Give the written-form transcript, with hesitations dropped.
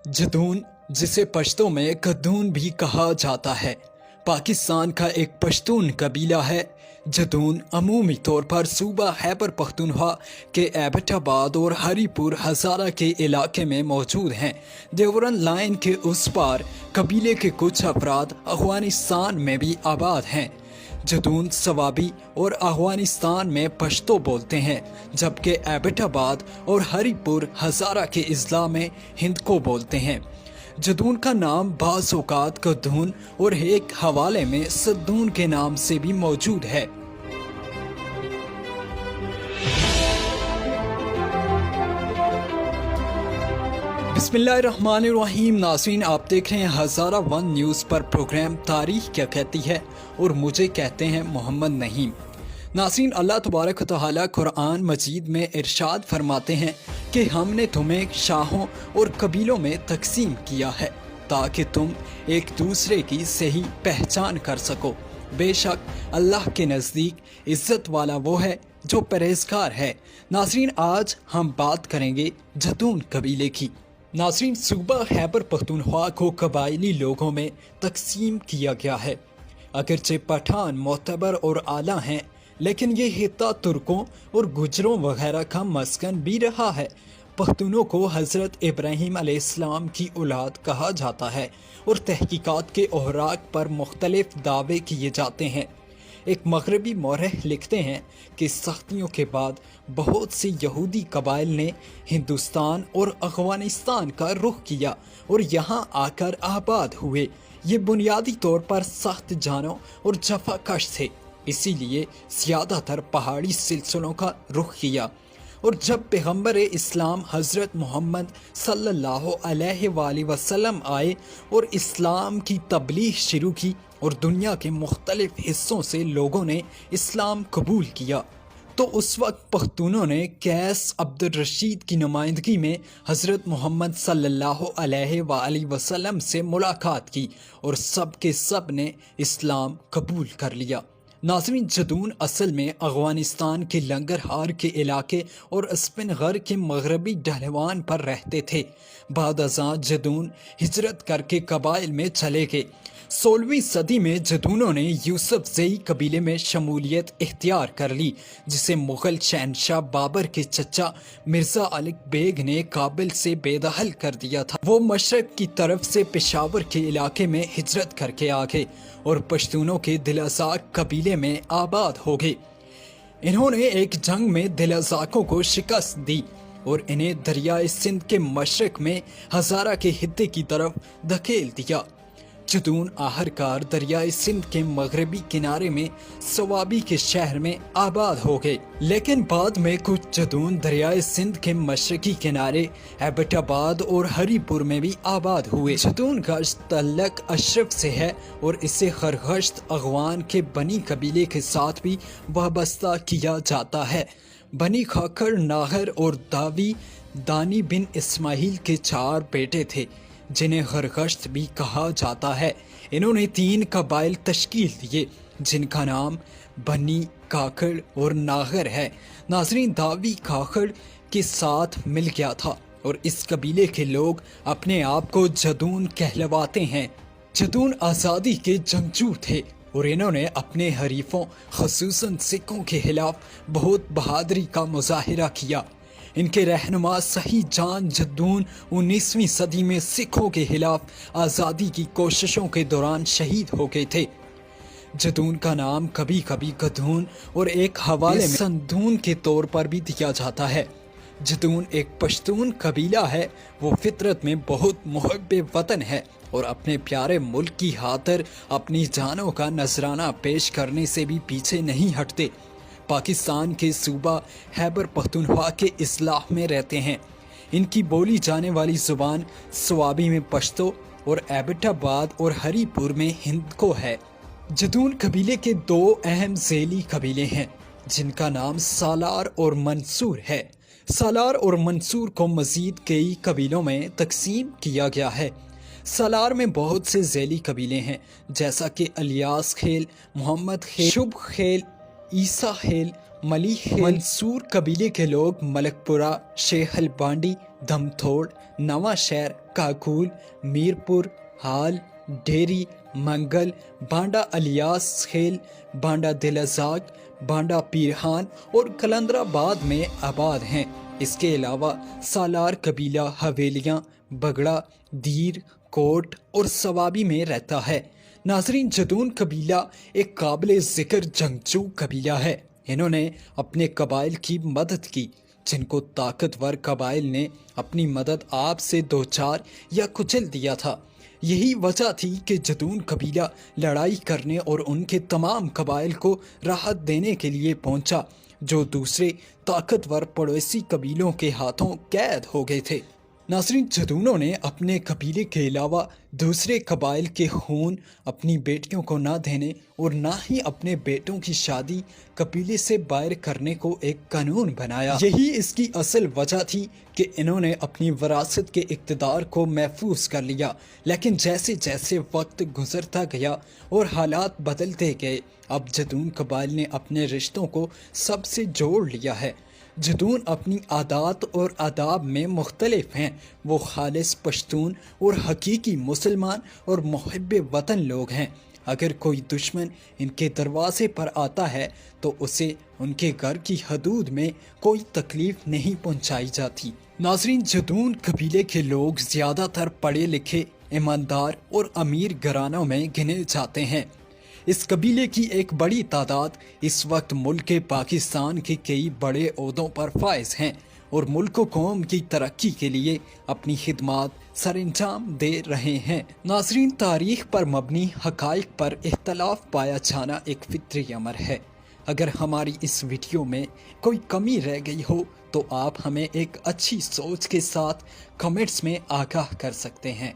जदून, जिसे पश्तो में गद्दून भी कहा जाता है, पाकिस्तान का एक पश्तून कबीला है। जदून अमूमी तौर पर सूबा खैबर पख्तूनख्वा के एबटाबाद और हरीपुर हज़ारा के इलाके में मौजूद हैं। देवरन लाइन के उस पार कबीले के कुछ अफराद अफगानिस्तान में भी आबाद हैं। जदून सवाबी और अफगानिस्तान में पश्तो बोलते हैं, जबकि एबटाबाद और हरीपुर हज़ारा के अजला में हिंद को बोलते हैं। जदून का नाम बाज़ औक़ात गद्दून और एक हवाले में सद्दून के नाम से भी मौजूद है। बिस्मिल्लाहिर्रहमानिर्रहीम। नाज़रीन, आप देख रहे हैं हज़ारा वन न्यूज़ पर प्रोग्राम तारीख क्या कहती है और मुझे कहते हैं मोहम्मद नहीम। नाज़रीन, अल्लाह तबारक व तआला कुरान मजीद में इरशाद फरमाते हैं कि हमने तुम्हें शाहों और कबीलों में तकसीम किया है ताकि तुम एक दूसरे की सही पहचान कर सको। बेशक अल्लाह के नज़दीक इज़्ज़त वाला वो है जो परहेज़गार है। नाज़रीन, आज हम बात करेंगे जदून कबीले की। नाज़रीन, सूबा खैबर पख्तूनख्वा को कबायली लोगों में तकसीम किया गया है। अगरचे पठान मोतबर और आला हैं, लेकिन ये खित्ता तुर्कों और गुजरों वगैरह का मस्कन भी रहा है। पख्तूनों को हज़रत इब्राहीम अलैहिस्सलाम की औलाद कहा जाता है और तहकीकात के औराक पर मुख्तलिफ दावे किए जाते हैं। एक मगरबी मौरख लिखते हैं कि सख्तियों के बाद बहुत से यहूदी कबाइल ने हिंदुस्तान और अफगानिस्तान का रुख किया और यहाँ आकर आबाद हुए। ये बुनियादी तौर पर सख्त जानों और जफाकश थे, इसीलिए ज़्यादातर पहाड़ी सिलसिलों का रुख किया। और जब पैगम्बर इस्लाम हज़रत मोहम्मद सल्लल्लाहु अलैहि वसल्लम आए और इस्लाम की तबलीग शुरू की और दुनिया के मुख्तलिफ हिस्सों से लोगों ने इस्लाम कबूल किया, तो उस वक्त पख्तूनों ने कैस अब्दुल रशीद की नुमाइंदगी में हज़रत मोहम्मद सल्लल्लाहु अलैहि वसल्लम से मुलाकात की और सब के सब ने इस्लाम कबूल कर लिया। नाज़रीन, जदून असल में अफगानिस्तान के लंगरहार के इलाके और स्पिनगर के मगरबी ढलवान पर रहते थे। बाद अज़ां जदून हिजरत करके कबाइल में चले गए। 16वीं सदी में जदूनों ने यूसुफ ज़ई कबीले में शमूलियत इख्तियार कर ली, जिसे मुग़ल शहनशाह बाबर के चचा मिर्ज़ा अली बेग ने काबिल से बेदखल कर दिया था। वो मशरक़ की तरफ से पेशावर के इलाके में हिजरत करके आ गए और पश्तूनों के दिलअज़ाक कबीले में आबाद हो गए। इन्होंने एक जंग में दिलअज़ाकों को शिकस्त दी और इन्हें दरियाए सिंध के मशरक़ में हज़ारा के हिद्दे की तरफ धकेल दिया। जदून आखिरकार दरियाए सिंध के मगरबी किनारे में सवाबी के शहर में आबाद हो गए, लेकिन बाद में कुछ जदून दरियाए सिंध के मशरकी किनारे एबटाबाद और हरीपुर में भी आबाद हुए। जदून का तल्लक अशरफ से है और इसे खरगश्त अगवान के बनी कबीले के साथ भी वाबस्ता किया जाता है। बनी खाकर, नागर और दानी बिन इस्माइल के 4 बेटे थे, जिन्हें खरगश्त भी कहा जाता है। इन्होंने 3 कबाइल तश्कील दिए, जिनका नाम बनी, काकड़ और नागर है। नाज़रीन, दावी काकड़ के साथ मिल गया था और इस कबीले के लोग अपने आप को जदून कहलवाते हैं। जदून आज़ादी के जंगजू थे और इन्होंने अपने हरीफों ख़ुसूसन सिखों के खिलाफ बहुत बहादुरी का मुजाहिरा किया। इनके रहनुमा सही जान जदून 19वीं सदी में सिखों के खिलाफ आज़ादी की कोशिशों के दौरान शहीद हो गए थे। जदून का नाम कभी कभी गद्दून और एक हवाले में संदून के तौर पर भी दिया जाता है। जदून एक पश्तून कबीला है। वो फितरत में बहुत मुहब्बे वतन है और अपने प्यारे मुल्क की खातिर अपनी जानों का नजराना पेश करने से भी पीछे नहीं हटते। पाकिस्तान के सूबा खैबर पख्तूनख्वा के इस्लाह में रहते हैं। इनकी बोली जाने वाली ज़ुबान स्वाबी में पश्तो और एबटाबाद और हरीपुर में हिंद को है। जदून कबीले के 2 अहम ज़ेली कबीले हैं, जिनका नाम सालार और मंसूर है। सालार और मंसूर को मज़ीद कई कबीलों में तकसीम किया गया है। सालार में बहुत से ज़ेली कबीले हैं, जैसा कि अलियास खेल, मोहम्मद खेल, शुभ खेल, ईसा खेल, मली खेल। मंसूर कबीले के लोग मलकपुरा, शेहल बांडी, धमथोड़, नवा शहर, काकूल, मीरपुर, हाल, डेरी, मंगल, बांडा अलियास खेल, बांडा दिलजाक, बांडा पीरहान और कलंदराबाद में आबाद हैं। इसके अलावा सालार कबीला हवेलियां, बगड़ा, दीर, कोट और सवाबी में रहता है। नाजरीन, जदून कबीला एक काबिल जिक्र जंगजू कबीला है। इन्होंने अपने कबाइल की मदद की, जिनको ताकतवर कबाइल ने अपनी मदद आपसे दो चार या कुचल दिया था। यही वजह थी कि जदून कबीला लड़ाई करने और उनके तमाम कबाइल को राहत देने के लिए पहुंचा, जो दूसरे ताकतवर पड़ोसी कबीलों के हाथों कैद हो गए थे। नाज़रीन, जदूनों ने अपने कबीले के अलावा दूसरे कबाइल के खून अपनी बेटियों को ना देने और ना ही अपने बेटों की शादी कबीले से बाहर करने को एक कानून बनाया। यही इसकी असल वजह थी कि इन्होंने अपनी विरासत के इक़्तिदार को महफूज कर लिया। लेकिन जैसे जैसे वक्त गुजरता गया और हालात बदलते गए, अब जदून कबाइल ने अपने रिश्तों को सबसे जोड़ लिया है। जदून अपनी आदात और आदाब में मुख्तलिफ हैं। वो खालिस पश्तून और हकीकी मुसलमान और मुहिब्बे वतन लोग हैं। अगर कोई दुश्मन इनके दरवाजे पर आता है तो उसे उनके घर की हदूद में कोई तकलीफ नहीं पहुंचाई जाती। नाजरीन, जदून कबीले के लोग ज़्यादातर पढ़े लिखे, ईमानदार और अमीर घरानों में गिने जाते हैं। इस कबीले की एक बड़ी तादाद इस वक्त मुल्क पाकिस्तान के कई बड़े ओहदों पर फाइज हैं और मुल्क कौम की तरक्की के लिए अपनी खिदमात सरअंजाम दे रहे हैं। नाजरीन, तारीख पर मबनी हकाइक पर इख्तलाफ पाया जाना एक फितरी अमर है। अगर हमारी इस वीडियो में कोई कमी रह गई हो तो आप हमें एक अच्छी सोच के साथ कमेंट्स में आगाह कर सकते हैं।